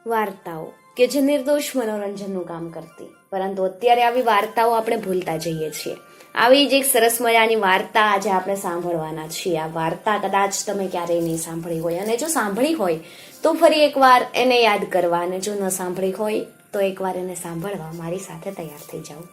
વાર્તાઓ કે જે નિર્દોષ મનોરંજનનું કામ કરતી, પરંતુ અત્યારે આવી વાર્તાઓ આપણે ભૂલતા જઈએ છીએ. આવી જ એક સરસ મજાની વાર્તા આજે આપણે સાંભળવાના છીએ. આ વાર્તા કદાચ તમે ક્યારેય નહીં સાંભળી હોય, અને જો સાંભળી હોય તો ફરી એકવાર એને યાદ કરવા, અને જો ન સાંભળી હોય તો એકવાર એને સાંભળવા મારી સાથે તૈયાર થઈ જાઓ.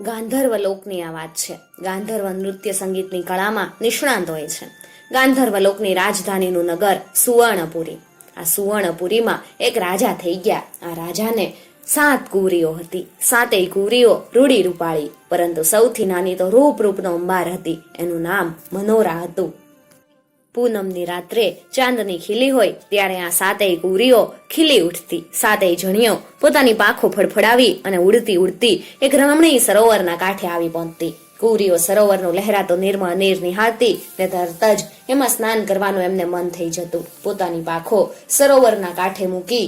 ગાંધર્વ લોકની આ વાત છે. ગાંધર્વ નૃત્ય સંગીતની કળામાં નિષ્ણાંત હોય છે. ગાંધર્વ લોકની રાજધાનીનું નગર સુવર્ણપુરી. આ સુવર્ણપુરીમાં એક રાજા થઈ ગયા. આ રાજાને 7 કુંવરીઓ હતી. 7 કુંવરીઓ રૂડી રૂપાળી, પરંતુ સૌથી નાની તો રૂપનો અંબાર હતી. એનું નામ મનોરા હતું. પૂનમની રાત્રે ચાંદની ખીલી હોય ત્યારે આ 7 કુંવરીઓ ખીલી ઉઠતી. 7 જણીઓ પોતાની પાંખો ફડફડાવી અને ઉડતી ઉડતી એક રમણીય સરોવરના કાંઠે આવી પહોંચતી. કુંવરીઓ સરોવરનું લહેરાતો નિર્મળ નીર નિહાળતી ને તરત જ એમાં સ્નાન કરવાનું એમને મન થઈ જતું. પોતાની પાંખો સરોવરના કાંઠે મૂકી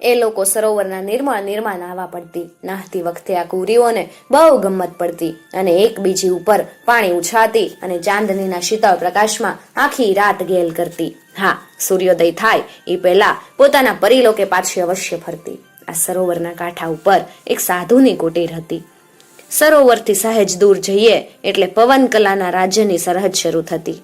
એ લોકો સરોવરના નિર્મળ નીરમાં નાહવા પડતી. નાહતી વખતે આ કુંવરીઓને બહુ ગમત પડતી અને એકબીજી ઉપર પાણી ઉછાળતી અને ચાંદનીના શીતળ પ્રકાશમાં આખી રાત ગેલ કરતી. હા, સૂર્યોદય થાય એ પહેલા પોતાના પરીલોકે પાછી અવશ્ય ફરતી. આ સરોવરના કાંઠા ઉપર એક સાધુની કુટીર હતી. સરોવરથી સહેજ દૂર જઈએ એટલે પવનકલાના રાજ્યની સરહદ શરૂ થતી.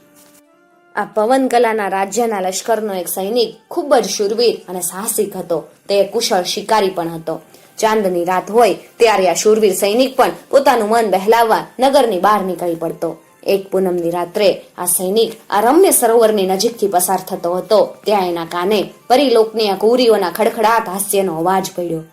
આ પવનકલાના રાજ્યના લશ્કરનો એક સૈનિક ખૂબ જ શૂરવીર અને સાહસિક હતો. તે કુશળ શિકારી પણ હતો. ચાંદની રાત હોય ત્યારે આ શૂરવીર સૈનિક પણ પોતાનું મન બહેલાવવા નગરની બહાર નીકળી પડતો. એક પૂનમની રાત્રે આ સૈનિક આ રમ્ય સરોવરની નજીકથી પસાર થતો હતો. ત્યાં એના કાને પરીલોકની આ કુંવરીઓના ખડખડાટ હાસ્યનો અવાજ પડ્યો.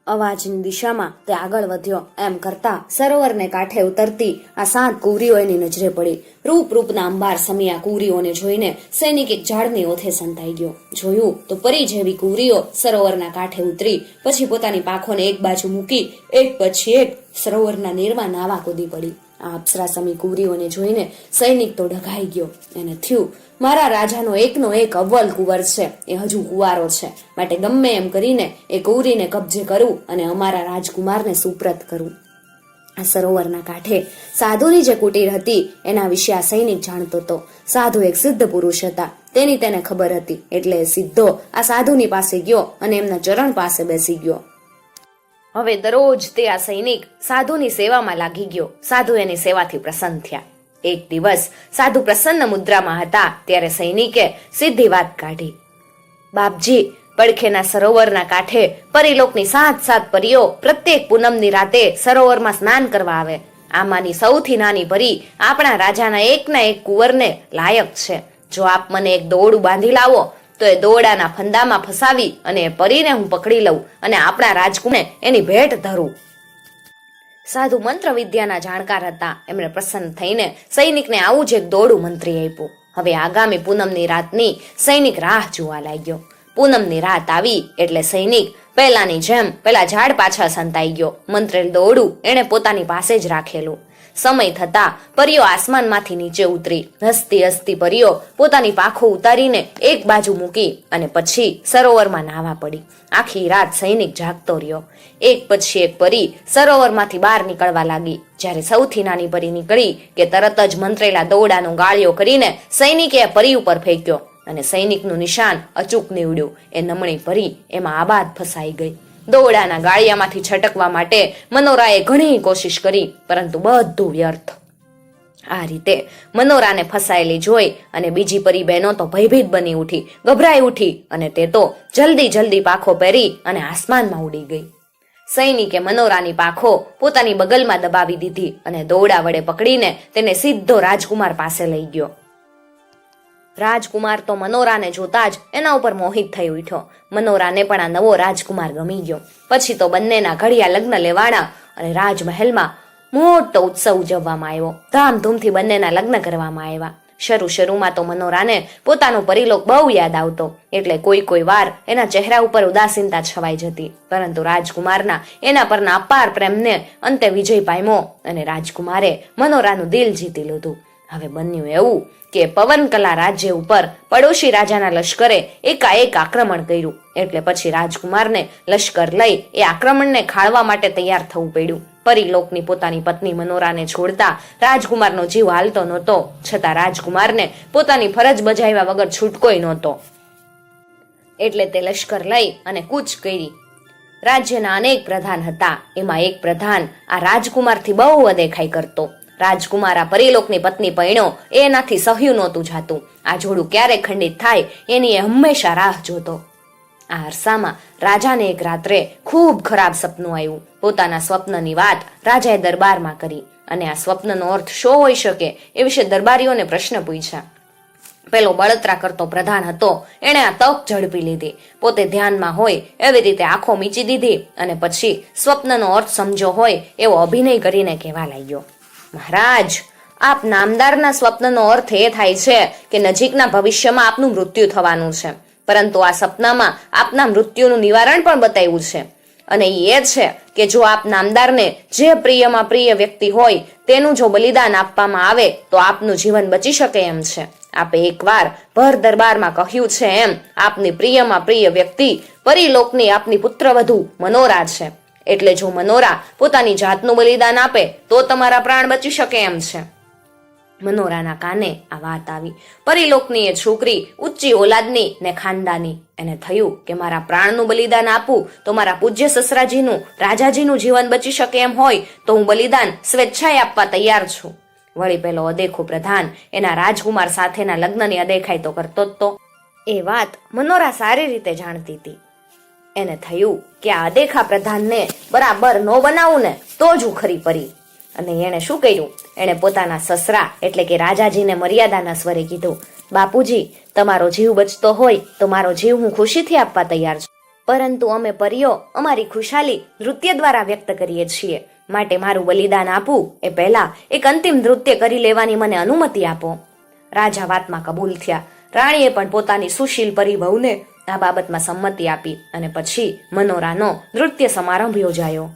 અવાજની દિશામાં તે આગળ વધ્યો. એમ કરતા સરોવરને કાંઠે ઉતરતી આ 7 કુંવરીઓ એની નજરે પડી. રૂપના અંબાર સમી આ કુંવરીઓને જોઈને સૈનિક એક ઝાડની ઓથે સંતાઈ ગયો. જોયું તો પરી જેવી કુંવરીઓ સરોવરના કાંઠે ઉતરી, પછી પોતાની પાંખોને એક બાજુ મૂકી એક પછી એક સરોવરના નીરમાં નાવા કૂદી પડી. આ અપ્સરા સમી કુંવરીઓને જોઈને સૈનિક તો ડઘાઈ ગયો. એને થયું, મારા રાજાનો એકનો એક અવ્વલ કુંવર છે, એ હજુ કુંવારો છે, માટે ગમે એમ કરીને એ કુંવરીને કબજે કરું અને અમારા રાજકુમારને સુપ્રત કરું. આ સરોવરના કાંઠે સાધુની જે કુટીર હતી એના વિશે આ સૈનિક જાણતો હતો. સાધુ એક સિદ્ધ પુરુષ હતા, તેની તેને ખબર હતી. એટલે સીધો આ સાધુની પાસે ગયો અને એમના ચરણ પાસે બેસી ગયો. હવે દરરોજ તે આ સૈનિક સાધુની સેવામાં લાગી ગયો. સાધુ એની સેવાથી પ્રસન્ન થયા. એક દિવસ સાધુ પ્રસન્ન મુદ્રામાં હતા ત્યારે સૈનિકે સીધી વાત કાઢી. બાપજી, પડખેના સરોવરના કાંઠે પરીલોકની 7 પરીઓ પ્રત્યેક પૂનમની રાતે સરોવરમાં સ્નાન કરવા આવે. આમાંની સૌથી નાની પરી આપણા રાજાના એકના એક કુંવરને લાયક છે. જો આપ મને એક દોરડું બાંધી લાવો તો એ દોરડાના ફંદામાં ફસાવી અને એ પરીને હું પકડી લઉં અને આપણા રાજકુમારને એની ભેટ ધરું. સાધુ મંત્ર વિદ્યાના જાણકાર હતા. એમણે પ્રસન્ન થઈને સૈનિકને આવું જ એક દોરડું મંત્રી આપ્યું. હવે આગામી પૂનમની રાતની સૈનિક રાહ જોવા લાગ્યો. પૂનમની રાત આવી એટલે સૈનિક પહેલાની જેમ પેલા ઝાડ પાછળ સંતાઈ ગયો. મંત્રેલ દોરડું એણે પોતાની પાસે જ રાખેલું. સમય થતા પરીઓ આસમાનમાંથી નીચે ઉતરી. હસતી હસતી પરીઓ પોતાની પાંખો ઉતારીને એક બાજુ મૂકી અને પછી સરોવરમાં નાહવા પડી. આખી રાત સૈનિક જાગતો રહ્યો. એક પછી એક પરી સરોવરમાંથી બહાર નીકળવા લાગી. જ્યારે સૌથી નાની પરી નીકળી કે તરત જ મંત્રેલા દોરડાનો ગાળિયો કરીને સૈનિકે એ પરી ઉપર ફેંક્યો અને સૈનિકનું નિશાન અચૂક નીવડ્યું. એ નમણી પરી એમાં આબાદ ફસાઈ ગઈ. દોરડાના ગાળિયામાંથી છટકવા માટે મનોરાએ ઘણી કોશિશ કરી, પરંતુ બધું વ્યર્થ. આ રીતે મનોરાને ફસાયેલી જોઈ અને બીજી પરી બહેનો તો ભયભીત બની ઉઠી, ગભરાઈ ઉઠી અને તે તો જલ્દી પાંખો પહેરી અને આસમાનમાં ઉડી ગઈ. સૈનિકે મનોરાની પાંખો પોતાની બગલમાં દબાવી દીધી અને દોરડા વડે પકડીને તેને સીધો રાજકુમાર પાસે લઈ ગયો. રાજકુમાર તો મનોરાને જોતા જ એના ઉપર મોહિત થઈ ઉઠ્યો. મનોરાને પણ આ નવો રાજકુમાર ગમી ગયો. પછી તો બંનેના ઘડિયા લગ્ન લેવાના અને રાજમહેલમાં મોટો ઉત્સવ ઉજવવામાં આવ્યો. ધામધૂમથી બંનેના લગ્ન કરવામાં આવ્યા. શરૂમાં તો મનોરાને પોતાનો પરીલોક બહુ યાદ આવતો, એટલે કોઈ વાર એના ચહેરા ઉપર ઉદાસીનતા છવાઈ જતી. પરંતુ રાજકુમારના એના પરના અપાર પ્રેમને અંતે વિજય પામ્યો અને રાજકુમારે મનોરાનું દિલ જીતી લીધું. હવે બન્યું એવું કે પવનકલા રાજ્ય ઉપર પડોશી રાજાના લશ્કરે એકાએક આક્રમણ કર્યું. એટલે પછી રાજકુમારને લશ્કર લઈ એ આક્રમણને ખાળવા માટે તૈયાર થવું પડ્યું. પરીલોકની પોતાની પત્ની મનોરાને છોડતા રાજકુમારનો જીવ હાલતો નહોતો, છતાં રાજકુમારને પોતાની ફરજ બજાવ્યા વગર છૂટકોય નહોતો. એટલે તે લશ્કર લઈ અને કૂચ કરી. રાજ્યના અનેક પ્રધાન હતા. એમાં એક પ્રધાન આ રાજકુમારથી બહુ અદેખાઈ કરતો. રાજકુમાર આ પરીલોકની પત્ની પૈણ્યો એનાથી સહ્યું નહોતું જાતું. આ જોડું ક્યારે ખંડિત થાય એની એ હંમેશા રાહ જોતો. આ અરસામાં રાજાને એક રાત્રે ખૂબ ખરાબ સપનું આવ્યું. પોતાના સ્વપ્નની વાત રાજાએ દરબારમાં કરી અને આ સ્વપ્નનો અર્થ શું હોઈ શકે એ વિશે દરબારીઓને પ્રશ્ન પૂછ્યા. પેલો બળતરા કરતો પ્રધાન હતો. એણે આ તક ઝડપી લીધી. પોતે ધ્યાનમાં હોય એવી રીતે આંખો મીચી દીધી અને પછી સ્વપ્નનો અર્થ સમજો હોય એવો અભિનય કરીને કહેવા લાગ્યો, મહારાજ, આપ નામદારના સ્વપ્નનો અર્થ એ થાય છે કે નજીકના ભવિષ્યમાં આપનું મૃત્યુ થવાનું છે, પરંતુ આ સપનામાં આપના મૃત્યુનું નિવારણ પણ બતાવ્યું છે અને એ છે કે જો આપ નામદારને જે પ્રિયમાં પ્રિય વ્યક્તિ હોય તેનું જો બલિદાન આપવામાં આવે તો આપનું જીવન બચી શકે એમ છે. આપે એકવાર ભર દરબારમાં કહ્યું છે એમ આપની પ્રિયમાં પ્રિય વ્યક્તિ પરીલોકની આપની પુત્રવધુ મનોરા છે. એટલે જો મનોરા પોતાની જાતનું બલિદાન આપે તો તમારા પ્રાણ બચી શકે એમ છે. મનોરાના કાને આ વાત આવી. પરીલોકની એ છોકરી ઊંચી ઓલાદની ને ખાનદાની. એને થયું કે મારા પ્રાણનું બલિદાન આપું તો મારા પૂજ્ય સસરાજીનું, રાજાજીનું જીવન બચી શકે એમ હોય તો હું બલિદાન સ્વેચ્છાએ આપવા તૈયાર છું. વળી પેલો અદેખો પ્રધાન એના રાજકુમાર સાથેના લગ્નની અદેખાઈ તો કરતો જ તો. એ વાત મનોરા સારી રીતે જાણતી હતી. એને થયું કે આ અદેખા પ્રધાનને બરાબર ન બનાવું ને તો જ હું ખરી પરી. અને એણે શું કર્યું? એણે પોતાના સસરા એટલે કે રાજાજીને મર્યાદાના સ્વરે કીધું, બાપુજી, તમારો જીવ બચતો હોય તો મારો જીવ હું ખુશીથી આપવા તૈયાર છું, પરંતુ અમે પરીઓ અમારી ખુશાલી નૃત્ય દ્વારા વ્યક્ત કરીએ છીએ, માટે મારું બલિદાન આપવું એ પહેલા એક અંતિમ નૃત્ય કરી લેવાની મને અનુમતિ આપો. રાજા વાતમાં કબૂલ થયા. રાણીએ પણ પોતાની સુશીલ પરી વહુને આ બાબતમાં સંમતિ આપી અને પછી મનોરાનો નૃત્ય સમારંભ યોજાયો.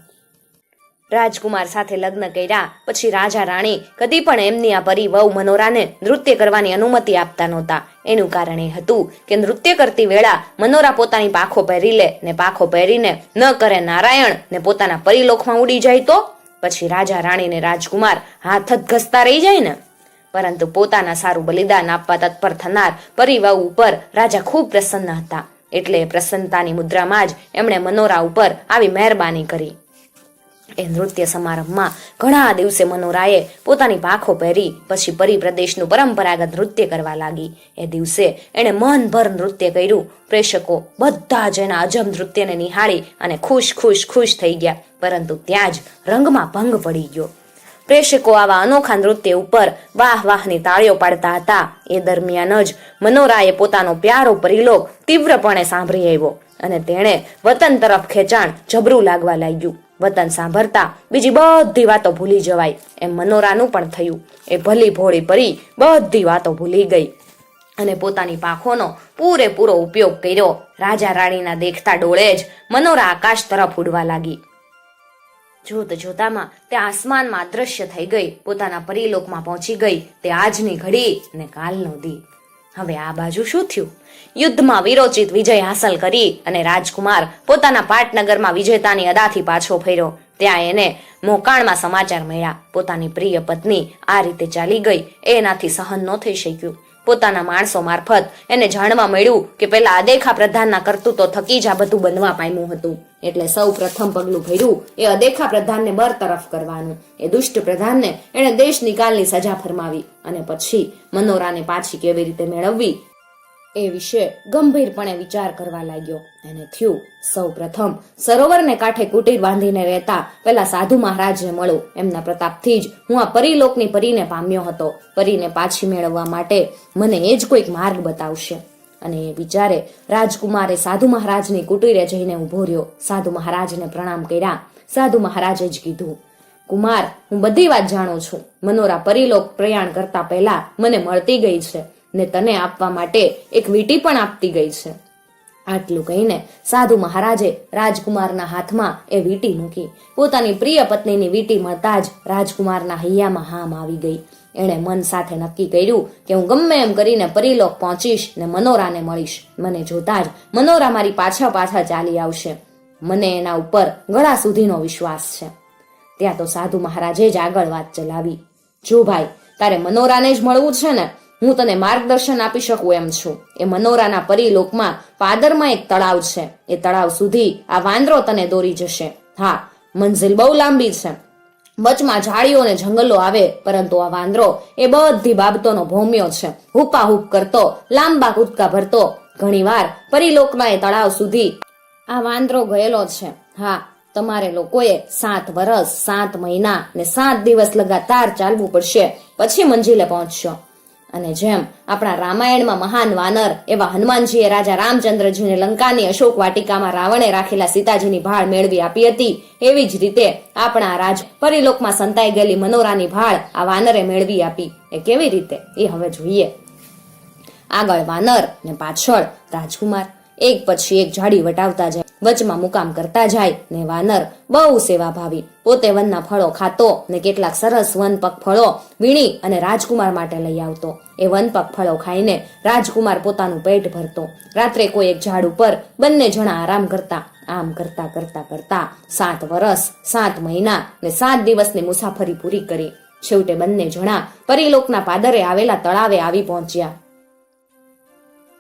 રાજકુમાર સાથે લગ્ન કર્યા પછી રાજા રાણી કદી પણ એમની આ પરી વહુ મનોરાને નૃત્ય કરવાની અનુમતિ આપતા નહોતા. એનું કારણ એ હતું કે નૃત્ય કરતી વેળા મનોરા પોતાની પાખો પહેરી લે ને પાખો પહેરીને ન કરે નારાયણ ને પોતાના પરીલોકમાં ઉડી જાય તો પછી રાજા રાણી ને રાજકુમાર હાથ જ ઘસતા રહી જાય ને. પરંતુ પોતાના સારું બલિદાન આપવા તત્પર થનાર પરીવહુ ઉપર રાજા ખૂબ પ્રસન્ન હતા. એટલે પ્રસન્નતાની મુદ્રામાં જ એમણે મનોરા ઉપર આવી મહેરબાની કરી. એ નૃત્ય સમારંભમાં ઘણા દિવસે મનોરાએ પોતાની પાંખો પહેરી પછી પરિપ્રદેશનું પરંપરાગત નૃત્ય કરવા લાગી. એ દિવસે એણે મનભર નૃત્ય કર્યું. પ્રેક્ષકો બધા જ એના અજબ નૃત્યને નિહાળી અને ખુશ થઈ ગયા. પરંતુ ત્યાં જ રંગમાં ભંગ પડી ગયો. પ્રેક્ષકો આવા અનોખા નૃત્ય ઉપર વાહ વાહની તાળીઓ પાડતા હતા. એ દરમિયાન જ મનોરાએ પોતાનો પ્યારો પરિલોક તીવ્રપણે સાંભળી આવ્યો અને તેણે વતન તરફ ખેંચાણ જબરું લાગવા લાગ્યું. વતન સાંભળતા બીજી બધી વાતો ભૂલી જવાય એમ મનોરાનું પણ થયું. એ ભલી ભોળી પરી બધી વાતો ભૂલી ગઈ અને પોતાની પાંખોનો પૂરેપૂરો ઉપયોગ કર્યો. રાજા રાણીના દેખતા ડોળે જ મનોરા આકાશ તરફ ઉડવા લાગી. જોત જોતામાં તે આસમાનમાં અદ્રશ્ય થઈ ગઈ. પોતાના પરિલોકમાં પહોંચી ગઈ. તે આજની ઘડી ને કાલનો દી. હવે આ બાજુ શું થયું? યુદ્ધમાં વીરોચિત વિજય હાંસલ કરી અને રાજકુમાર પોતાના પાટનગરમાં વિજેતાની અદાથી પાછો ફર્યો. ત્યાં એને મોકાણમાં સમાચાર મળ્યા. પોતાની પ્રિય પત્ની આ રીતે ચાલી ગઈ. એનાથી સહન ન થઈ શક્યું. પોતાના માણસો મારફત એને જાણવા મળ્યું કે પેલા અદેખા પ્રધાનના કરતૂતો થકી જ આ બધું બનવા પામ્યું હતું. એટલે સૌ પ્રથમ પગલું ભર્યું એ અદેખા પ્રધાનને બરતરફ કરવાનું. એ દુષ્ટ પ્રધાનને એણે દેશ નિકાલની સજા ફરમાવી અને પછી મનોરાને પાછી કેવી રીતે મેળવવી એ વિશે ગંભીરપણે વિચાર કરવા લાગ્યો. એને થયું સૌ પ્રથમ સરોવરને કાંઠે કુટીર બાંધીને રહેતા પેલા સાધુ મહારાજને મળું. એમના પ્રતાપથી જ હું આ પરીલોકની પરીને પામ્યો હતો. પરીને પાછી મેળવવા માટે મને એ જ કોઈક માર્ગ બતાવશે. અને એ વિચારે રાજકુમારે સાધુ મહારાજની કુટીરે જઈને ઉભો રહ્યો. સાધુ મહારાજને પ્રણામ કર્યા. સાધુ મહારાજે જ કીધું, કુમાર, હું બધી વાત જાણું છું. મનોરા પરીલોક પ્રયાણ કરતા પહેલા મને મળતી ગઈ છે ને તને આપવા માટે એક વીંટી પણ આપતી ગઈ છે. આટલું કહીને સાધુ મહારાજે રાજકુમારના હાથમાં એ વીંટી મૂકી. પોતાની પ્રિય પત્નીની વીંટી મળતા જ રાજકુમારના હૈયામાં હામ આવી ગઈ. એણે મન સાથે નક્કી કર્યું કે હું ગમે એમ કરીને પરીલોક પહોંચીશ ને મનોરાને મળીશ. મને જોતા જ મનોરા મારી પાછળ ચાલી આવશે. મને એના ઉપર ગળા સુધીનો વિશ્વાસ છે. ત્યાં તો સાધુ મહારાજે જ આગળ વાત ચલાવી. જો ભાઈ, તારે મનોરાને જ મળવું છે ને, હું તને માર્ગદર્શન આપી શકું એમ છું. એ મનોરાના પરિલોકમાં પાદરમાં એક તળાવ છે. એ તળાવ સુધી આ વાંદરો તને દોરી જશે. હા, મંઝિલ બહુ લાંબી છે, વચમાં ઝાડીઓ અને જંગલો આવે, પરંતુ આ વાંદરો એ બધી બાબતોનો ભોમ્યો છે. હુપાહુપ કરતો, લાંબા કૂદકા ભરતો ઘણીવાર પરિલોકના એ તળાવ સુધી આ વાંદરો ગયેલો છે. હા, તમારે લોકોએ 7 વર્ષ 7 મહિના ને 7 દિવસ લગાતાર ચાલવું પડશે, પછી મંજિલે પહોંચશો. અને જેમ આપણા રામાયણમાં મહાન વાનર એવા હનુમાનજીએ રાજા રામચંદ્રજીને લંકાની અશોક વાટિકામાં રાવણે રાખેલા સીતાજીની ભાળ મેળવી આપી હતી, એવી જ રીતે આપણા રાજ પરિલોકમાં સંતાઈ ગયેલી મનોરાની ભાળ આ વાનરે મેળવી આપી. એ કેવી રીતે, એ હવે જોઈએ. આગળ વાનર ને પાછળ રાજકુમાર એક પછી એક ઝાડી વટાવતા જાય, વચમાં મુકામ કરતા જાય. ને વાનર બહુ સેવાભાવી, પોતે વનના ફળો ખાતો ને કેટલાક સરસ વનપક ફળો વીણી અને રાજકુમાર માટે લઈ આવતો. એ વનપક ફળો ખાઈને રાજકુમાર પોતાનું પેટ ભરતો. રાત્રે કોઈ એક ઝાડ ઉપર બંને જણા આરામ કરતા. આમ કરતા કરતા કરતા 7 વર્ષ 7 મહિના ને 7 દિવસની મુસાફરી પૂરી કરી. છેવટે બંને જણા પરિલોકના પાદરે આવેલા તળાવે આવી પહોંચ્યા.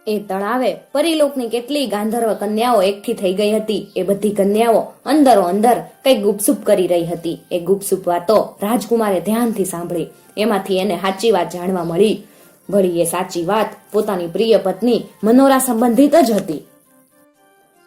એ તળાવે પરિલોકની કેટલી ગાંધર્વ કન્યાઓ એકઠી થઈ ગઈ હતી. એ બધી કન્યાઓ અંદરો અંદર કઈક ગુપસુપ કરી રહી હતી. એ ગુપસુપ વાતો રાજકુમારે ધ્યાનથી સાંભળી. એમાંથી એને સાચી વાત જાણવા મળી. વળી એ સાચી વાત પોતાની પ્રિય પત્ની મનોરા સંબંધિત જ હતી.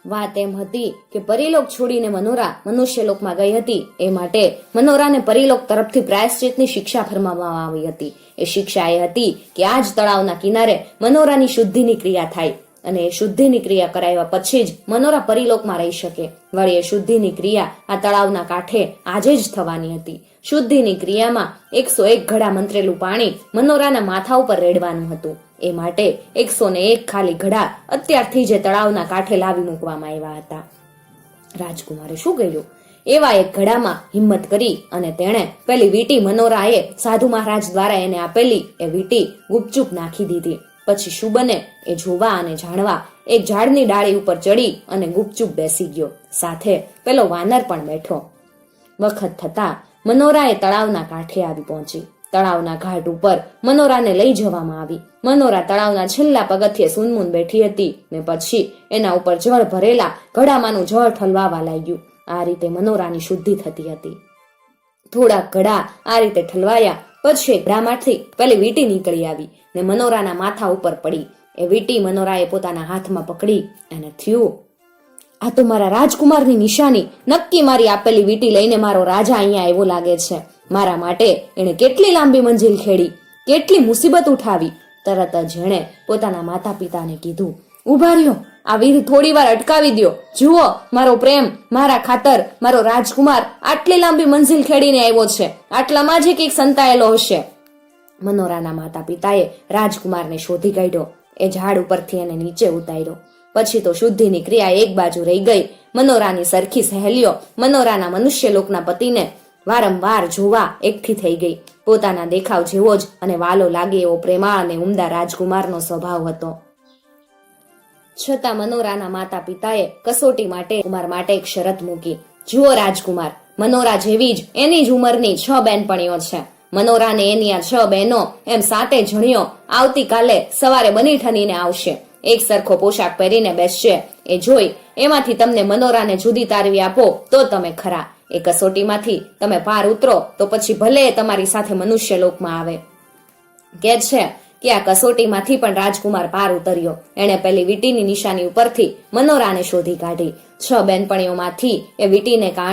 વાત એમ હતી કે પરિલોક છોડીને મનોરા મનુષ્યલોકમાં ગઈ હતી. એ માટે મનોરાને પરિલોક તરફથી પ્રાયશ્ચિતની શિક્ષા ફરમાવવામાં આવી હતી. એ શિક્ષા એ હતી કે આ જ તળાવના કિનારે મનોરાની શુદ્ધિની ક્રિયા થાય, અને એ શુદ્ધિની ક્રિયા કરાવ્યા પછી જ મનોરા પરિલોકમાં રહી શકે. વળી એ શુદ્ધિની ક્રિયા આ તળાવના કાંઠે આજે જ થવાની હતી. શુદ્ધિની ક્રિયામાં 101 ઘડા મંત્રેલું પાણી મનોરાના માથા ઉપર રેડવાનું હતું. એ માટે 101 ખાલી ઘડા અત્યારથી જ તળાવના કાંઠે લાવી મૂકવામાં આવ્યા હતા. રાજકુમારે શું કર્યું? એવા એક ઘડામાં હિંમત કરી અને તેણે પેલી વીંટી મનોરાએ સાધુ મહારાજ દ્વારા એને આપેલી એ વીંટી ગુપચુપ નાખી દીધી. પછી શું બને એ જોવા અને જાણવા એક ઝાડની ડાળી ઉપર ચડી અને ગુપચુપ બેસી ગયો. સાથે પેલો વાનર પણ બેઠો. વખત થતા મનોરાએ તળાવના કાંઠે આવી પહોંચી. તળાવના ઘાટ ઉપર મનોરાને લઈ જવામાં આવી. મનોરા તળાવના છેલ્લા પગથિયે સૂનમૂન બેઠી હતી ને પછી એના ઉપર જળ ભરેલા ઘડામાંનું જળ ઠલવાવા લાગ્યું. આ રીતે મનોરાની શુદ્ધિ થતી હતી. થોડાક ઘડા આ રીતે ઠલવાયા પછી ઘડામાંથી પેલી વીંટી નીકળી આવી ને મનોરાના માથા ઉપર પડી. એ વીંટી મનોરાએ પોતાના હાથમાં પકડી અને થયું, આ તો મારા રાજકુમારની નિશાની. નક્કી મારી આપેલી વીંટી લઈને મારો રાજા અહીંયા આવ્યો લાગે છે. મારા માટે એણે કેટલી લાંબી મંજિલ ખેડી, કેટલી મુસીબત ઉઠાવી. તરત જ એણે પોતાના માતા પિતાને કીધું, ઉભા રહ્યો, આ વીર થોડી વાર અટકાવી દ્યો. જુઓ, મારો પ્રેમ, મારા ખાતર મારો રાજકુમાર આટલી લાંબી મંજિલ ખેડીને આવ્યો છે. આટલામાં જ કંઈક સંતાયેલો હશે. મનોરાના માતા પિતાએ રાજકુમારને શોધી કાઢ્યો. એ ઝાડ ઉપરથી એને નીચે ઉતાર્યો. પછી તો શુદ્ધિની ક્રિયા એક બાજુ રહી ગઈ. મનોરાની સરખી સહેલીઓ મનોરાના મનુષ્યલોકના પતિને વારંવાર જોવા એકઠી થઈ ગઈ. પોતાના દેખાવ જેવો જ અને વાલો લાગે એવો પ્રેમાળ અને ઉમદા રાજકુમારનો સ્વભાવ હતો. છતાં મનોરાના માતા પિતાએ કસોટી માટે કુમાર માટે એક શરત મૂકી. જુઓ રાજકુમાર, મનોરા જેવી જ એની જ ઉંમરની 6 બેનપણીઓ છે. મનોરાને એની આ 6 બહેનો એમ 7 જણીઓ આવતીકાલે સવારે બની ઠનીને આવશે. એક સરખો પોશાક પહેરીને બેસશે. એ જોઈ એમાંથી તમને મનોરાને જુદી તારવી આપો તો તમે ખરા. એ કસોટીમાંથી તમે પાર ઉતરો તો પછી ભલે તમારી સાથે મનુષ્ય લોકમાં આવે. કે છે કે આ કસોટીમાંથી પણ રાજકુમાર પાર ઉતર્યો. એણે પેલી વીંટીની નિશાની ઉપરથી મનોરાને શોધી કાઢી. 6 બેનપણીઓમાંથી એ વીંટીને કારણે